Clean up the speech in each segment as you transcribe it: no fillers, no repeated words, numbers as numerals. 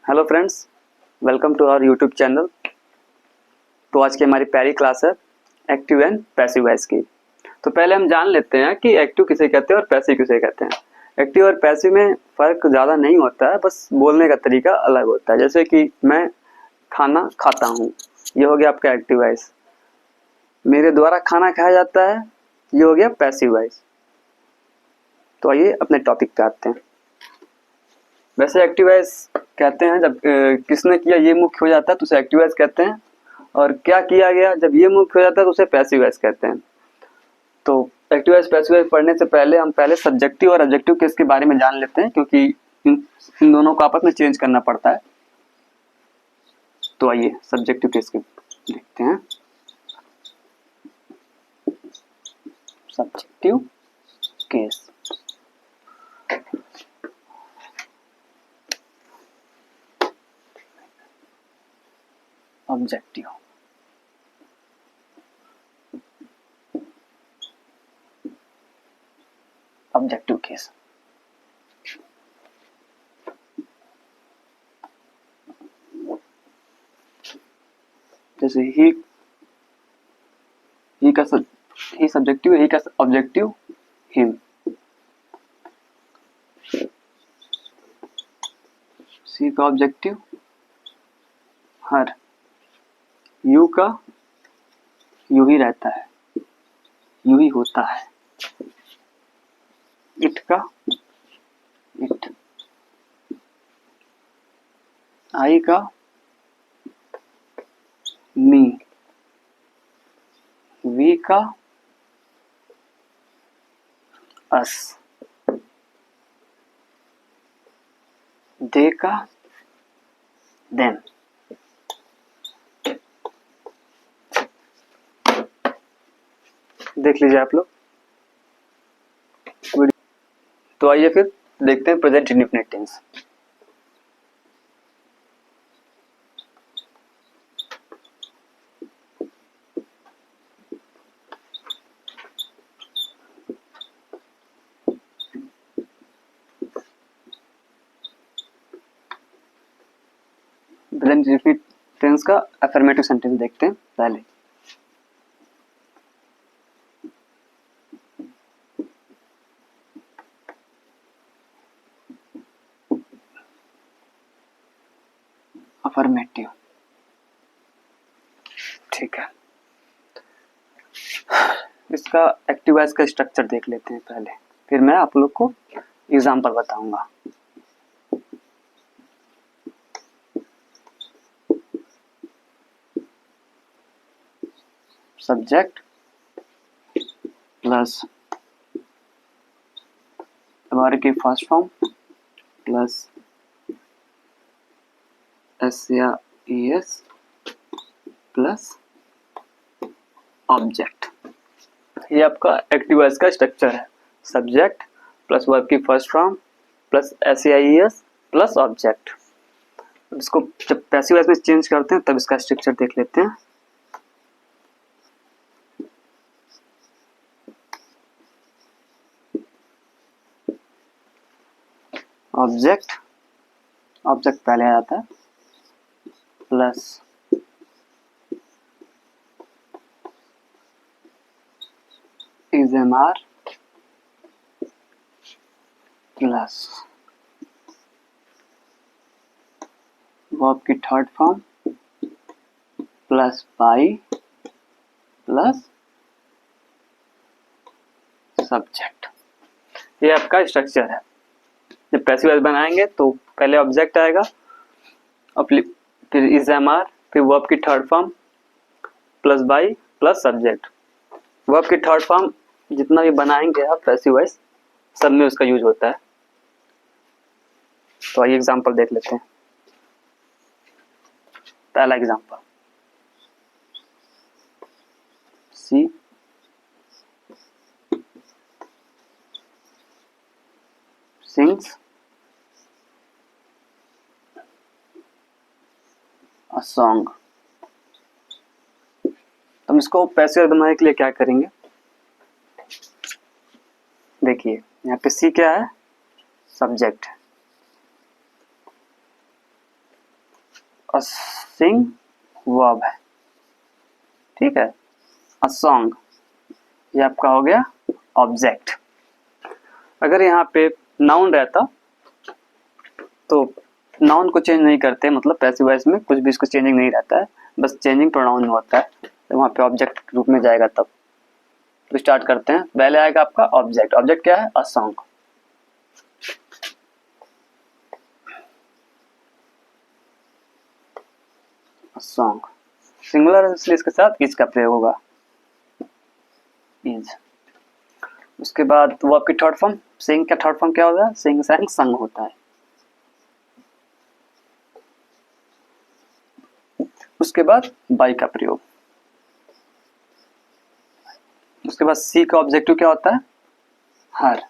Hello friends, welcome to our YouTube channel. तो आज की हमारी पहली क्लास है एक्टिव एंड पैसिव वॉइस की। तो पहले हम जान लेते हैं कि एक्टिव किसे कहते हैं और पैसिव किसे कहते हैं। एक्टिव और पैसिव में फ़र्क ज़्यादा नहीं होता है, बस बोलने का तरीका अलग होता है। जैसे कि मैं खाना खाता हूँ, ये हो गया आपका एक्टिव वॉइस। मेरे द्वारा खाना खाया जाता है, ये हो गया पैसिव वॉइस। तो आइए अपने टॉपिक पे आते हैं। वैसे एक्टिव वॉइस कहते हैं जब किसने किया ये मुख्य हो जाता है तो उसे एक्टिव वॉइस कहते हैं, और क्या किया गया जब ये मुख्य हो जाता है तो उसे पैसिव वॉइस कहते हैं। तो एक्टिव वॉइस पैसिव वॉइस पढ़ने से पहले हम सब्जेक्टिव और ऑब्जेक्टिव केस के बारे में जान लेते हैं, क्योंकि इन दोनों को आपस में चेंज करना पड़ता है। तो आइए सब्जेक्टिव केस के देखते हैं। Subjective case, objective. Objective case जैसे ही का सब्जेक्टिव, ही का ऑब्जेक्टिव हिम। सी का ऑब्जेक्टिव हर। यू का यू ही रहता है, यू ही होता है। इट का इट। आई का मी। वी का अस। दे का देम। देख लीजिए आप लोग। तो आइए फिर देखते हैं present indefinite tense. Present indefinite tense का अफर्मेटिव सेंटेंस देखते हैं पहले। अफर्मेटिव, ठीक है। इसका एक्टिव वॉइस का स्ट्रक्चर देख लेते हैं पहले, फिर मैं आप लोग को एग्जांपल बताऊंगा। सब्जेक्ट प्लस वर्ब की फर्स्ट फॉर्म प्लस एस या ईएस प्लस ऑब्जेक्ट। ये आपका एक्टिव वॉइस का स्ट्रक्चर है। सब्जेक्ट प्लस वर्ब की फर्स्ट फॉर्म प्लस एस या ईएस प्लस ऑब्जेक्ट। इसको जब पैसिव वॉइस में चेंज करते हैं तब इसका स्ट्रक्चर देख लेते हैं। ऑब्जेक्ट पहले आ जाता है plus is am are plus verb की third form plus by plus subject. ये आपका स्ट्रक्चर है। जब पैसिव वॉइस बनाएंगे तो पहले ऑब्जेक्ट आएगा, फिर इज एम आर, फिर वर्ब की third form plus by plus subject. Verb की थर्ड फॉर्म जितना भी बनाएंगे आप पैसिव वॉइस, सब में उसका यूज होता है। तो आइए एग्जांपल देख लेते हैं। पहला example, she sings a song. हम इसको पैसिव बनाने के लिए क्या करेंगे, देखिए यहाँ पे सी क्या है, सब्जेक्ट। सिंग वर्ब है, ठीक है। अ सॉन्ग ये आपका हो गया ऑब्जेक्ट। अगर यहाँ पे नाउन रहता तो नाउन को चेंज नहीं करते, मतलब पैसिव वॉइस में कुछ भी इसको चेंजिंग नहीं रहता है, बस चेंजिंग प्रोनाउन होता है, तो वहाँ पे ऑब्जेक्ट के रूप में जाएगा तब। तो स्टार्ट करते हैं। पहले आएगा आपका ऑब्जेक्ट। ऑब्जेक्ट क्या है? A song. सॉन्ग सिंगुलर है इसलिए इसके साथ इज का प्रयोग होगा, इज। उसके बाद वो आपकी थर्ड फॉर्म सिंग का थर्ड फॉर्म क्या होता है? सिंग सैंग संग होता है। उसके बाद बाई का प्रयोग। उसके बाद सी का ऑब्जेक्टिव क्या होता है? हर।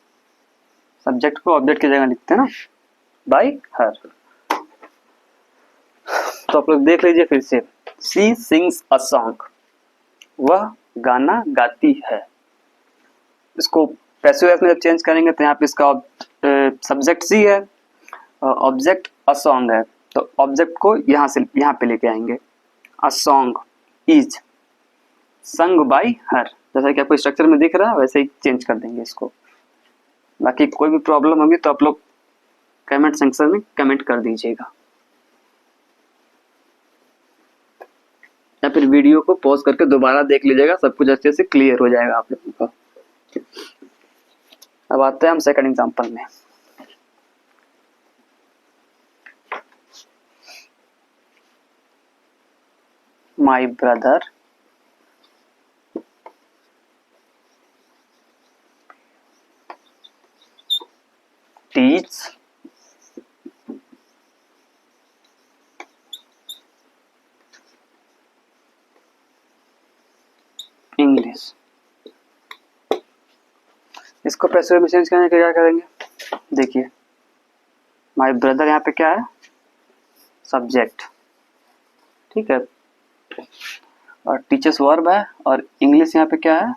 सब्जेक्ट को ऑब्जेक्ट की जगह लिखते हैं ना, बाई हर। तो आप लोग देख लीजिए फिर से। सी सिंग्स अ सॉन्ग, वह गाना गाती है। इसको पैसिव वॉइस में जब चेंज करेंगे तो यहाँ पे इसका सब्जेक्ट सी है, ऑब्जेक्ट अ सॉन्ग है, तो ऑब्जेक्ट को यहाँ से यहाँ पे लेके आएंगे। अ सॉन्ग इज संग बाई हर, जैसा कि आपको स्ट्रक्चर में दिख रहा है वैसे ही चेंज कर देंगे इसको। बाकी कोई भी प्रॉब्लम होगी तो आप लोग कमेंट सेक्शन में कमेंट कर दीजिएगा, या फिर वीडियो को पॉज करके दोबारा देख लीजिएगा, सब कुछ अच्छे से क्लियर हो जाएगा आप लोगों का। अब आते हैं हम सेकंड एग्जांपल में। My brother teach English. इसको पैसिव में चेंज करने के क्या करेंगे? देखिए माय ब्रदर यहाँ पे क्या है? सब्जेक्ट, ठीक है। और टीचर्स वर्ब है, और इंग्लिश यहाँ पे क्या है?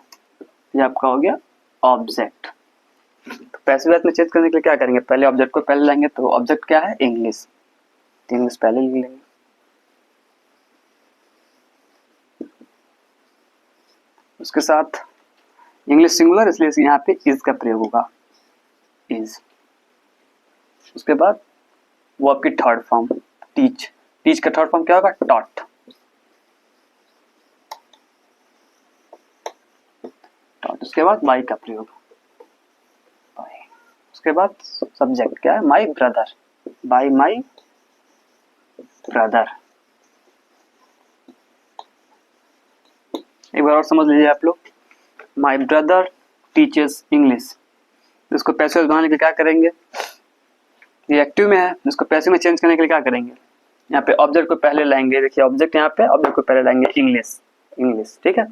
ये आपका हो गया ऑब्जेक्ट। तो पैसिव वॉइस में चेंज करने के लिए क्या करेंगे? पहले ऑब्जेक्ट को पहले लाएंगे, तो ऑब्जेक्ट क्या है? इंग्लिश, तो इंग्लिश पहले लिख लेंगे। उसके साथ इंग्लिश सिंगुलर इसलिए यहाँ पे इज का प्रयोग होगा, इज। उसके बाद वो आपकी थर्ड फॉर्म टीच। टीच का थर्ड फॉर्म क्या होगा? टॉट। टॉट। उसके बाद बाई का प्रयोग, बाई। उसके बाद सब्जेक्ट क्या है? My brother, by my brother. एक बार और समझ लीजिए आप लोग। माई ब्रदर टीचर्स इंग्लिश, इसको पैसिव बनाने के लिए क्या करेंगे? ये एक्टिव में है, इसको पैसिव में चेंज करने के लिए क्या करेंगे? यहाँ पे ऑब्जेक्ट को पहले लाएंगे। देखिए ऑब्जेक्ट यहाँ पे, ऑब्जेक्ट को पहले लाएंगे इंग्लिश, इंग्लिश, ठीक है।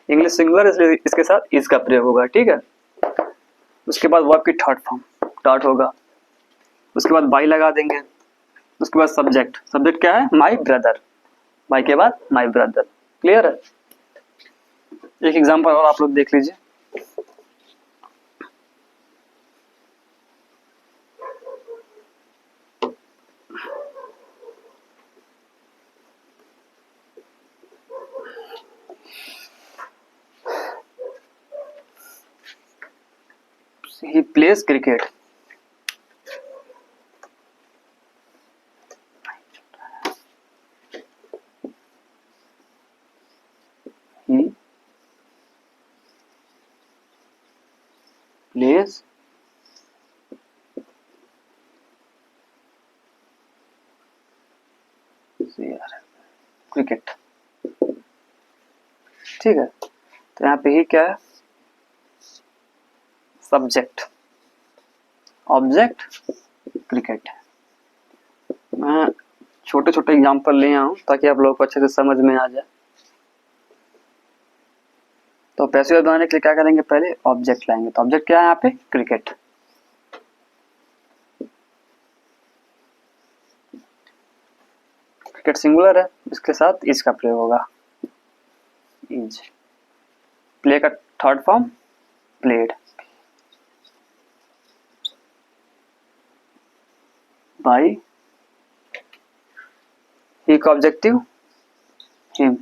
इंग्लिश सिंगुलर इसलिए इसके साथ इज का प्रयोग होगा, ठीक है। उसके बाद वर्ब की थर्ड फॉर्म डॉट होगा। उसके बाद बाई लगा देंगे। उसके बाद सब्जेक्ट, सब्जेक्ट क्या है? माई ब्रदर, बाई के बाद माई ब्रदर। क्लियर है? एक एग्जांपल और आप लोग देख लीजिए। He plays cricket. He plays cricket, ठीक है। तो यहाँ पे ही क्या है? Subject, object cricket. मैं छोटे छोटे एग्जांपल ले आऊं ताकि आप लोगों को अच्छे से समझ में आ जाए। तो पैसिव बनाने के लिए क्या करेंगे? पहले ऑब्जेक्ट लाएंगे। तो ऑब्जेक्ट क्या है यहाँ पे? क्रिकेट। क्रिकेट सिंगुलर है, इसके साथ इज का प्रयोग होगा, इज। प्ले का थर्ड फॉर्म प्लेड, बाई ही का ऑब्जेक्टिव हिम।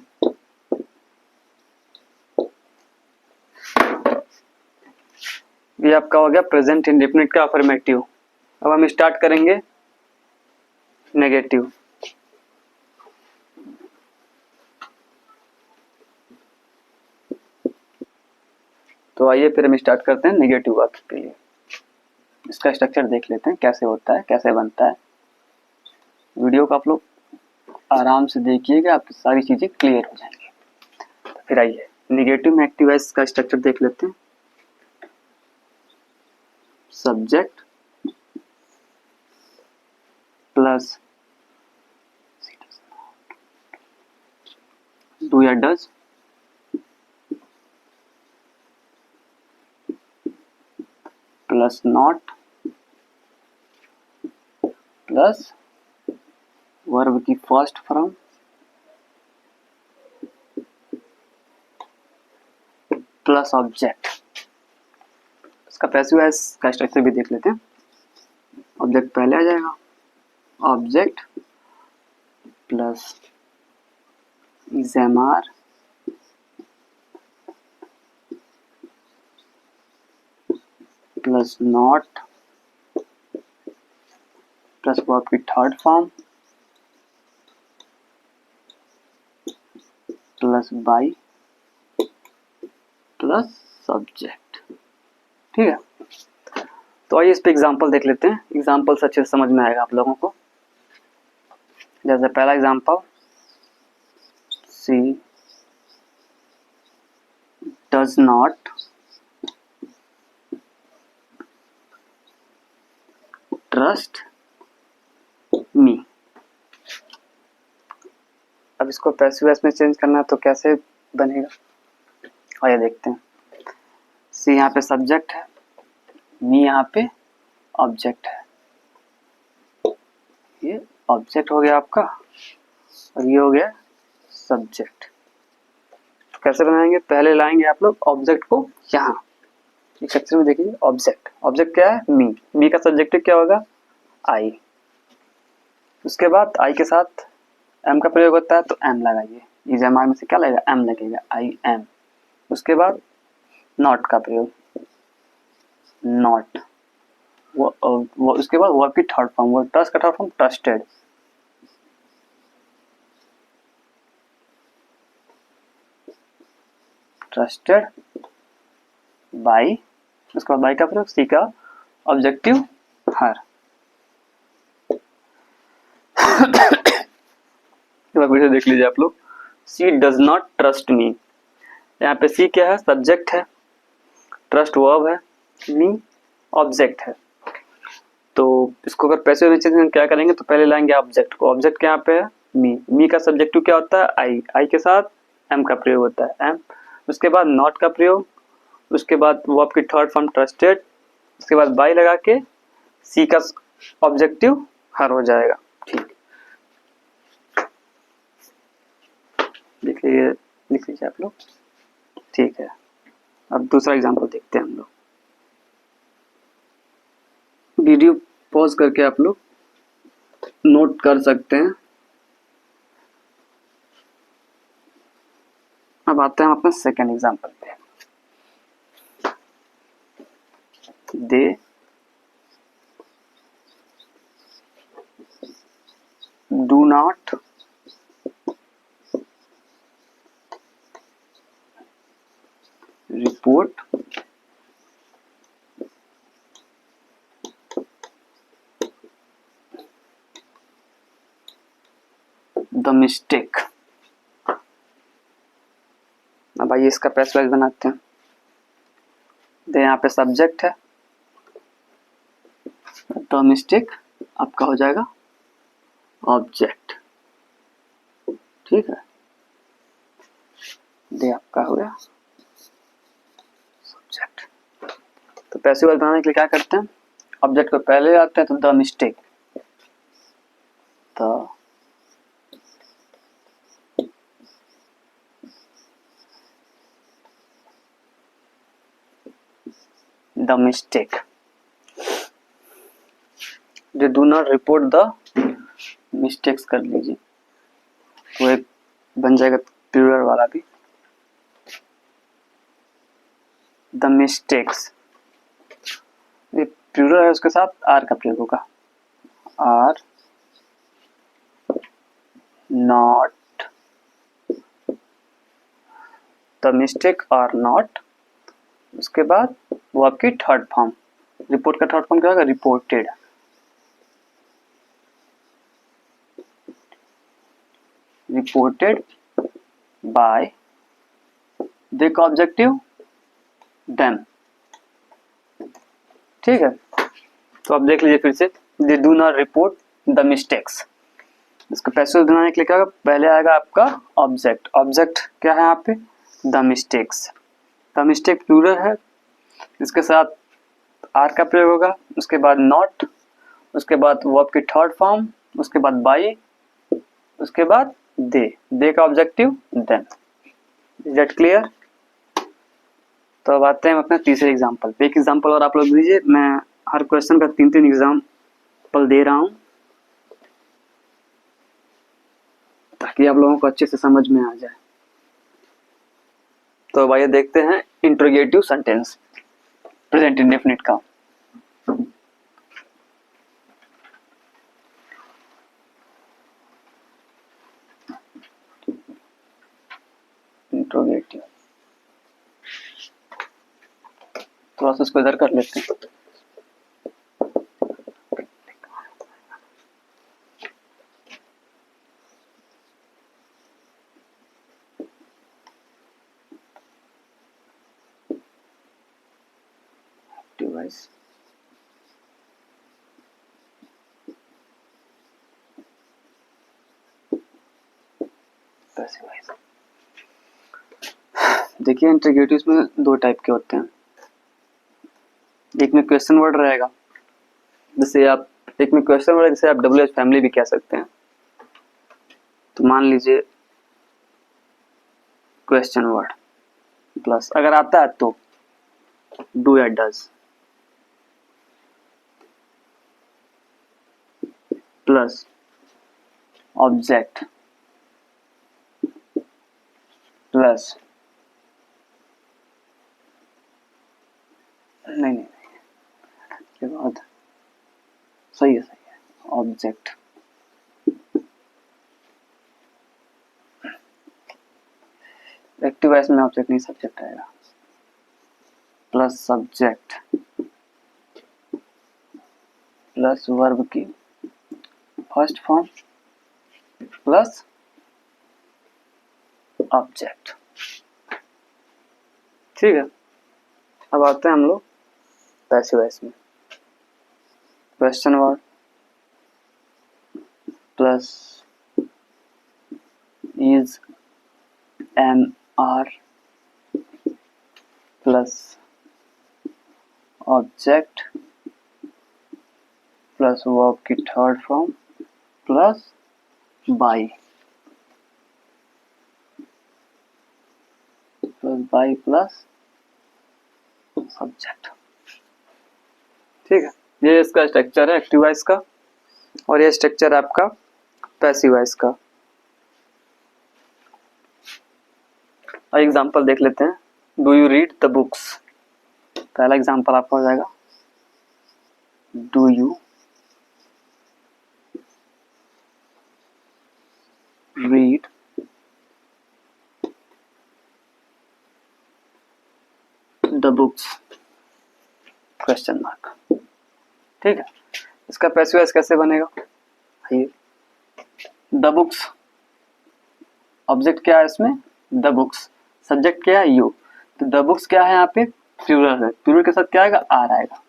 ये आपका हो गया प्रेजेंट इंडेफिनिट का अफर्मेटिव। अब हम स्टार्ट करेंगे नेगेटिव। तो आइए फिर हम स्टार्ट करते हैं नेगेटिव वाक्य के लिए। इसका स्ट्रक्चर देख लेते हैं कैसे होता है, कैसे बनता है। वीडियो को आप लोग आराम से देखिएगा, आपकी सारी चीजें क्लियर हो जाएंगी। तो फिर आइए नेगेटिव में एक्टिव वॉइस का स्ट्रक्चर देख लेते हैं। सब्जेक्ट प्लस डू या does plus not plus verb की फर्स्ट फॉर्म प्लस ऑब्जेक्ट। इसका पैसिव वॉइस का स्ट्रक्चर भी देख लेते हैं। ऑब्जेक्ट पहले आ जाएगा, object plus is am are plus not plus verb की third form plus by plus subject. ठीक है, तो आइए इस पे एग्जांपल देख लेते हैं। एग्जांपल से अच्छे से समझ में आएगा आप लोगों को। जैसे पहला example, she does not trust me. अब इसको पैसिव वॉइस में चेंज करना है तो कैसे बनेगा, आइए देखते हैं। सी यहाँ पे सब्जेक्ट है, मी यहाँ पे ऑब्जेक्ट है। ये ऑब्जेक्ट हो गया आपका और ये हो गया सब्जेक्ट। तो कैसे बनाएंगे, पहले लाएंगे आप लोग ऑब्जेक्ट को यहाँ इस सेक्शन में। देखिए ऑब्जेक्ट, ऑब्जेक्ट क्या है, मी। मी का सब्जेक्टिव क्या होगा, आई। उसके बाद आई के साथ एम का प्रयोग होता है तो एम लगाइए। इज एम आई में से क्या लगेगा, एम लगेगा, आई एम। उसके बाद नॉट का प्रयोग, नॉट। वो उसके बाद वर्ब की थर्ड फॉर्म, वो ट्रस्ट का third form trusted. Trusted by, उसके बाद बाई का प्रयोग, सी का ऑब्जेक्टिव हर। वीडियो देख लीजिए आप लोग। सी डज नॉट ट्रस्ट मी, यहाँ पे सी क्या है, सब्जेक्ट है, ट्रस्ट वर्ब है, मी ऑब्जेक्ट है। तो इसको अगर पैसिव में चेंज क्या करेंगे तो पहले लाएंगे ऑब्जेक्ट को। ऑब्जेक्ट क्या यहाँ पे है, मी। मी का सब्जेक्टिव क्या होता है, आई। आई के साथ एम का प्रयोग होता है, एम। उसके बाद नॉट का प्रयोग, उसके बाद वर्ब की थर्ड फॉर्म ट्रस्टेड, उसके बाद बाई लगा के सी का ऑब्जेक्टिव हर हो जाएगा। ठीक, लिख लीजिए आप लोग। ठीक है, अब दूसरा एग्जांपल देखते हैं हम लोग। वीडियो पॉज करके आप लोग नोट कर सकते हैं। अब आते हैं अपने सेकेंड एग्जांपल पे। दे do not report the mistake. अब आइए इसका पैसिव वॉइस बनाते हैं। दे यहाँ पे सब्जेक्ट है, द मिस्टेक आपका हो जाएगा ऑब्जेक्ट। ठीक है, दे आपका हो गया सब्जेक्ट। तो पैसिव वॉइस बनाने के लिए क्या करते हैं, ऑब्जेक्ट को पहले आते हैं तो the mistake, the mistake. They do not report the mistakes कर लीजिए। वो एक बन जाएगा प्लूरल वाला भी। द मिस्टेक्स, ये प्लूरल है, उसके साथ आर का प्रयोग होगा। Are not, the mistake are not, उसके बाद वो आपकी थर्ड फॉर्म, रिपोर्ट का थर्ड फॉर्म क्या होगा, रिपोर्टेड। रिपोर्टेड बाय देखो ऑब्जेक्टिव देम। ठीक है, तो आप देख लीजिए फिर से, they do not report the mistakes. इसको पैसिव बनाने के लिए क्या होगा, पहले आएगा आपका ऑब्जेक्ट। ऑब्जेक्ट क्या है यहाँ पे, the mistakes. The mistake plural है, इसके साथ आर का प्रयोग होगा, उसके बाद नॉट, उसके बाद वर्ब की थर्ड फॉर्म, उसके बाद बाई, उसके बाद दे का objective them. Is that clear? तो अब आते हैं अपने तीसरे एग्जाम्पल पे। एक एग्जाम्पल और आप लोग दीजिए, मैं हर क्वेश्चन का 3-3 एग्जाम्पल दे रहा हूं ताकि आप लोगों को अच्छे से समझ में आ जाए। तो भाई देखते हैं इंट्रोगेटिव सेंटेंस, प्रेजेंट इंडेफिनिट का। इंट्रोगेटिव, थोड़ा सा इसको इधर कर लेते हैं। डिवाइस देखिए, इंट्रोगेटिव्स में दो टाइप के होते हैं। एक में क्वेश्चन वर्ड रहेगा, जैसे आप, एक में क्वेश्चन वर्ड जिसे आप WH फैमिली भी कह सकते हैं। तो मान लीजिए क्वेश्चन वर्ड प्लस, अगर आता है तो डू या डज, प्लस ऑब्जेक्ट, प्लस नहीं, के बाद सही है ऑब्जेक्ट, एक्टिव वॉइस में ऑब्जेक्ट नहीं सब्जेक्ट आएगा, प्लस सब्जेक्ट, प्लस वर्ब की फर्स्ट फॉर्म, प्लस ऑब्जेक्ट। ठीक है, अब आते हैं हम लोग पैसिव वॉइस में। Question word plus is, am, are, plus object, plus verb की third form, plus by, plus subject. ठीक है, ये इसका स्ट्रक्चर है एक्टिव वॉइस का, और ये स्ट्रक्चर है आपका पैसिव वॉइस का। और एग्जांपल देख लेते हैं। Do you read the books, पहला एग्जांपल आपका हो जाएगा, do you read the books, question mark. ठीक है, इसका पैसिव वॉइस कैसे बनेगा, आइए। द बुक्स, ऑब्जेक्ट क्या है इसमें, द बुक्स, सब्जेक्ट क्या है, यू। तो द बुक्स क्या है यहाँ पे, प्लूरल है, प्लूरल के साथ क्या आएगा, आर आएगा,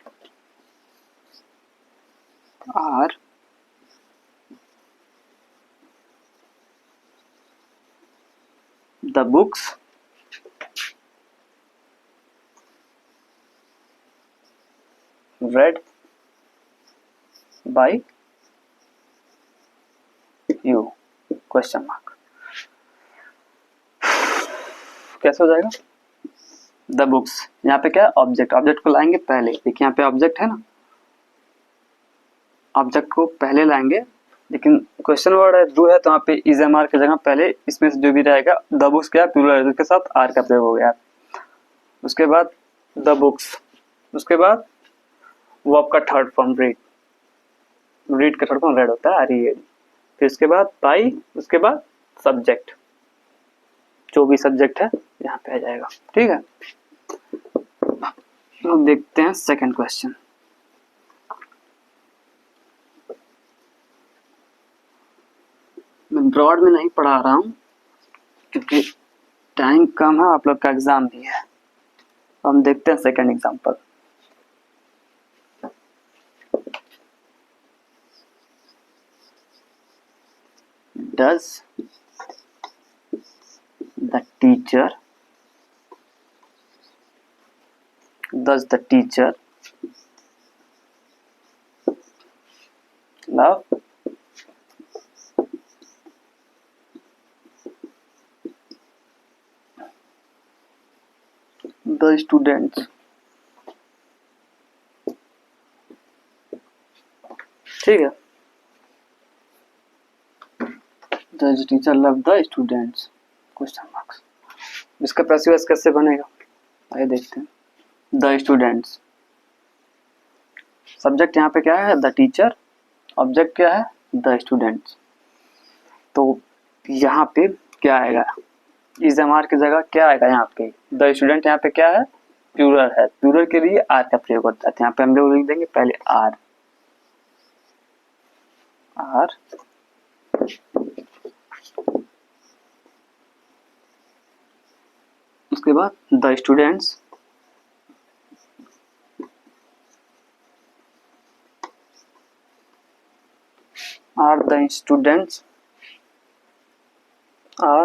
are the books read by you, question mark. कैसे हो जाएगा, द बुक्स, यहाँ पे क्या है, ऑब्जेक्ट, ऑब्जेक्ट को लाएंगे पहले, देखिए यहाँ पे ऑब्जेक्ट है ना, ऑब्जेक्ट को पहले लाएंगे, लेकिन क्वेश्चन वर्ड है जो है तो यहाँ पे इज एम आर की जगह पहले इसमें से जो भी रहेगा द बुक्स क्या प्लूरल है, उसके साथ आर का प्रयोग हो गया। उसके बाद द बुक्स, उसके बाद वर्ब का थर्ड फॉर्म रीड, रीड का थर्ड फॉर्म रेड होता है आर ई एड। फिर उसके बाद बाई, उसके बाद सब्जेक्ट, जो भी सब्जेक्ट है यहाँ पे आ जाएगा। ठीक है, तो देखते हैं सेकंड क्वेश्चन। मैं ब्रॉड में नहीं पढ़ा रहा हूँ क्योंकि टाइम कम है, आप लोग का एग्जाम भी है। हम देखते हैं second example. Does the teacher love the students? ठीक है, does the teacher love the students? Question marks. इसका पैसिव वॉइस कैसे बनेगा, आइए देखते हैं। द स्टूडेंट्स, सब्जेक्ट यहाँ पे क्या है द टीचर, ऑब्जेक्ट क्या है द स्टूडेंट्स। तो यहाँ पे क्या आएगा, इज एम आर की जगह क्या आएगा यहाँ पे द स्टूडेंट, यहाँ पे क्या है प्लूरल है, प्लूरल के लिए आर का प्रयोग होता है। यहाँ पे हम लोग लिख देंगे पहले आर, आर उसके बाद the students, are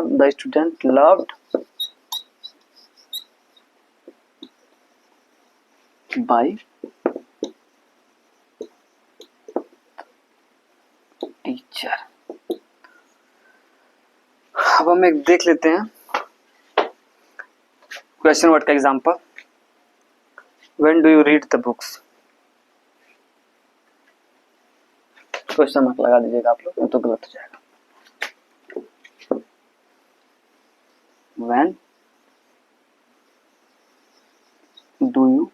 the students loved by teacher। अब हम एक देख लेते हैं क्वेश्चन वर्ड का example. When do you read the books, question mark लगा दीजिएगा आप लोग, तो गलत हो जाएगा। When do you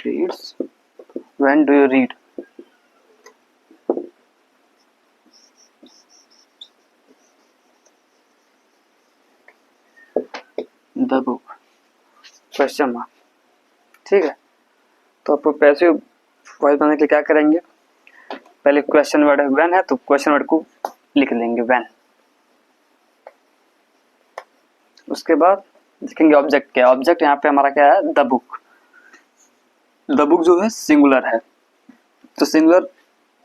reads, when do you read the book, question mark. ठीक है, तो आपको पैसिव वॉइस बनाने के लिए क्या करेंगे, पहले क्वेश्चन वर्ड है व्हेन है तो क्वेश्चन वर्ड को लिख लेंगे व्हेन। उसके बाद देखेंगे ऑब्जेक्ट क्या है, ऑब्जेक्ट यहाँ पे हमारा क्या है द बुक। द बुक जो है सिंगुलर है, तो सिंगुलर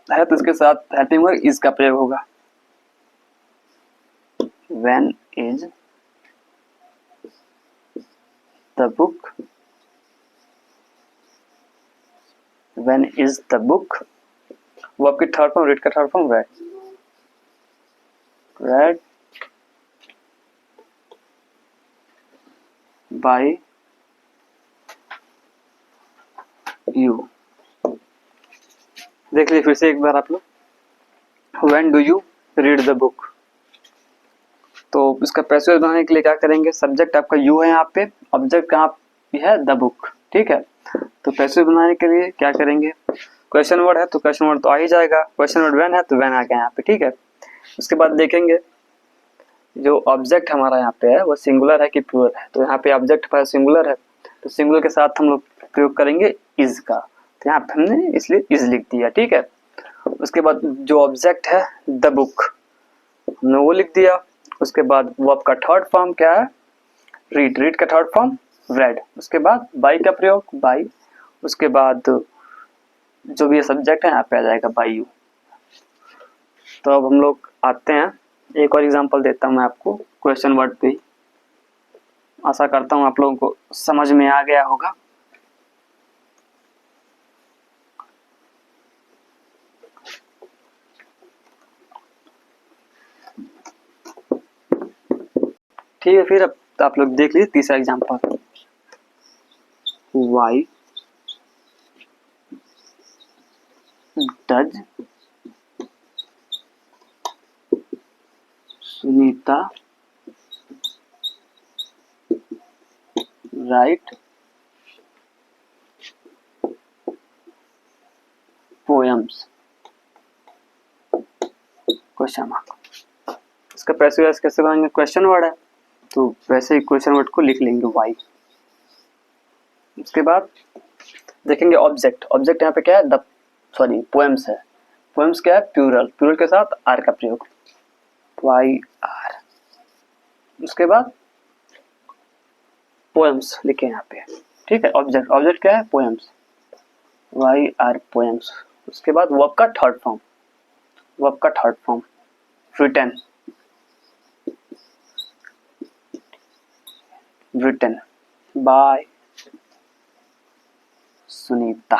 है तो इसके साथ हेल्पिंग वर्ब इज का प्रयोग होगा। When is the book, when is the book, वो आपकी थर्ड फॉर्म रीड का third form read, read by you. देख लीजिए फिर से एक बार आप लोग, when do you read the book. तो इसका पैसिव बनाने के लिए क्या करेंगे, सब्जेक्ट आपका यू है यहाँ पे, ऑब्जेक्ट कहाँ पे है द बुक। ठीक है, तो पैसिव बनाने के लिए क्या करेंगे, क्वेश्चन वर्ड है तो क्वेश्चन वर्ड तो आ ही जाएगा, क्वेश्चन वर्ड व्हेन है तो व्हेन आ गया यहाँ पे। ठीक है, उसके बाद देखेंगे जो ऑब्जेक्ट हमारा यहाँ पे है वो सिंगुलर है कि प्लूरल है, तो यहाँ पे ऑब्जेक्ट हमारा सिंगुलर है तो सिंगुलर के साथ हम लोग प्रयोग करेंगे इज का, तो यहाँ पे हमने इसलिए इज लिख दिया। ठीक है, उसके बाद जो ऑब्जेक्ट है द बुक हमने वो लिख दिया। उसके बाद वर्ब का थर्ड फॉर्म क्या है रीड, रीड का थर्ड फॉर्म रेड। उसके बाद बाई का प्रयोग बाई, उसके बाद जो भी सब्जेक्ट है यहाँ पे आ जाएगा बाई यू। तो अब हम लोग आते हैं, एक और एग्जांपल देता हूँ मैं आपको क्वेश्चन वर्ड पे ही। आशा करता हूँ आप लोगों को समझ में आ गया होगा। ठीक है, फिर अब आप लोग देख लीजिए तीसरा example. Why does Sunita write poems question mark. इसका पैसिव वॉइस कैसे बनाएंगे, क्वेश्चन वर्ड है तो वैसे ही क्वेश्चन वर्ड को लिख लेंगे वाई। उसके बाद देखेंगे ऑब्जेक्ट। ऑब्जेक्ट यहाँ पे क्या है, सॉरी पोएम्स है। पोएम्स क्या है, प्लूरल। प्लूरल के साथ आर का प्रयोग, वाई आर। उसके बाद पोएम्स लिखे यहाँ पे, ठीक है। ऑब्जेक्ट, ऑब्जेक्ट क्या है, पोएम्स, वाई आर पोएम्स। उसके बाद वर्ब का थर्ड फॉर्म, वर्ब का third form written, written by Sunita.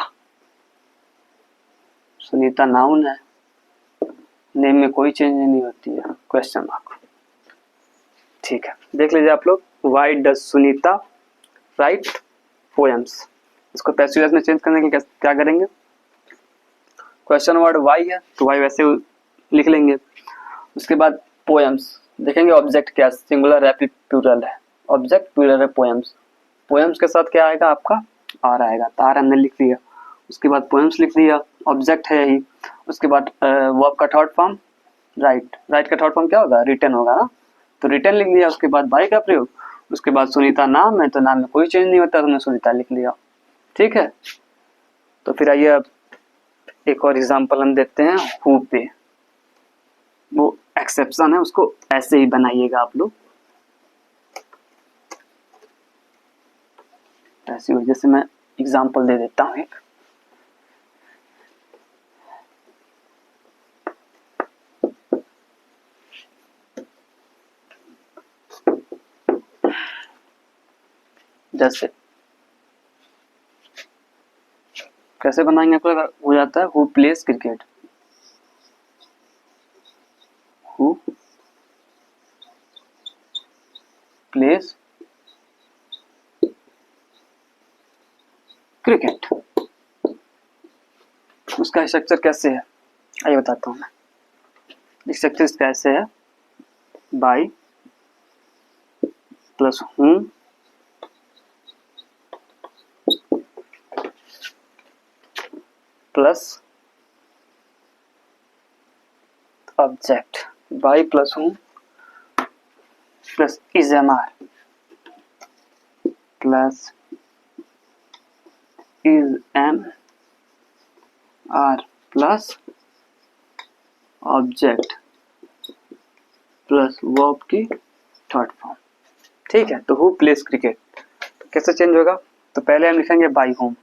Sunita noun है, नेम में कोई चेंज नहीं होती है, क्वेश्चन मार्क। ठीक है, देख लीजिए आप लोग। Why does Sunita write poems. इसको पैसिव वॉइस में चेंज करने के लिए क्या करेंगे, क्वेश्चन वर्ड वाई है तो वाई वैसे लिख लेंगे। उसके बाद पोएम्स देखेंगे। ऑब्जेक्ट क्या, सिंगुलर है प्लूरल है, ऑब्जेक्ट प्लूरल है पोएम्स। पोएम्स के साथ क्या आएगा आपका, आर आएगा, तो आर हमने लिख दिया। उसके बाद पोएम्स लिख दिया, ऑब्जेक्ट है यही। उसके बाद वर्ब का थर्ड फॉर्म राइट, राइट का थर्ड फॉर्म क्या होगा, रिटन होगा ना, तो रिटन लिख दिया। उसके बाद बाय का प्रयोग। उसके बाद सुनीता नाम है तो नाम में कोई चेंज नहीं होता, तो हमने सुनीता लिख लिया, ठीक है। तो फिर आइए अब एक और एग्जांपल हम देते हैं हु पे। वो एक्सेप्शन है, उसको ऐसे ही बनाइएगा आप लोग। ऐसी वजह से मैं एग्जांपल दे देता हूँ एक। जैसे कैसे बनाएंगे आपको, हो जाता है who plays cricket, who plays cricket. उसका स्ट्रक्चर कैसे है आइए बताता हूँ मैं। स्ट्रक्चर कैसे है, by plus whom plus object, by plus whom plus is am are plus is am are plus object plus verb की थर्ड फॉर्म, ठीक है। तो हु प्लेस क्रिकेट तो कैसे चेंज होगा, तो पहले हम लिखेंगे बाय होम,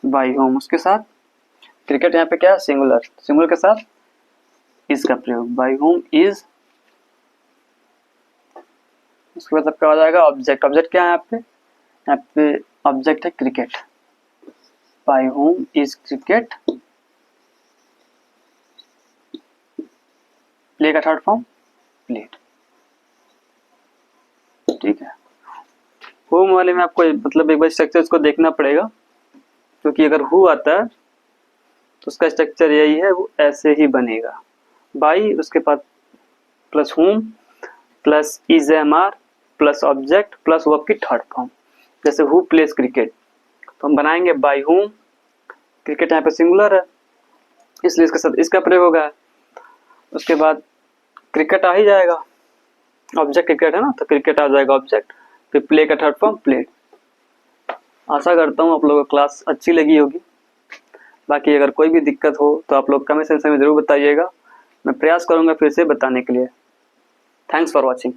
बाय होम। उसके साथ क्रिकेट यहाँ पे क्या है, सिंगुलर, सिंगुलर के साथ इज का प्रयोग, बाय होम इज। उसके बाद क्या हो जाएगा, ऑब्जेक्ट, ऑब्जेक्ट क्या है यहाँ पे ऑब्जेक्ट है cricket, by whom is cricket, play का थर्ड फॉर्म प्लेड, ठीक है। होम वाले में आपको मतलब एक बार स्ट्रक्चर इसको देखना पड़ेगा, क्योंकि अगर हु आता है तो उसका स्ट्रक्चर यही है, वो ऐसे ही बनेगा, बाई उसके बाद plus whom plus is am are plus object plus verb की थर्ड फॉर्म। जैसे हु प्लेस क्रिकेट तो हम बनाएंगे बाय होम, क्रिकेट यहाँ पे सिंगुलर है इसलिए इसके साथ इसका प्रयोग होगा। उसके बाद क्रिकेट आ ही जाएगा, ऑब्जेक्ट क्रिकेट है ना, तो क्रिकेट आ जाएगा ऑब्जेक्ट, फिर प्ले का थर्ड फॉर्म प्लेड। आशा करता हूँ आप लोगों को क्लास अच्छी लगी होगी। बाकी अगर कोई भी दिक्कत हो तो आप लोग कमेंट सेक्शन में ज़रूर बताइएगा, मैं प्रयास करूँगा फिर से बताने के लिए। Thanks for watching.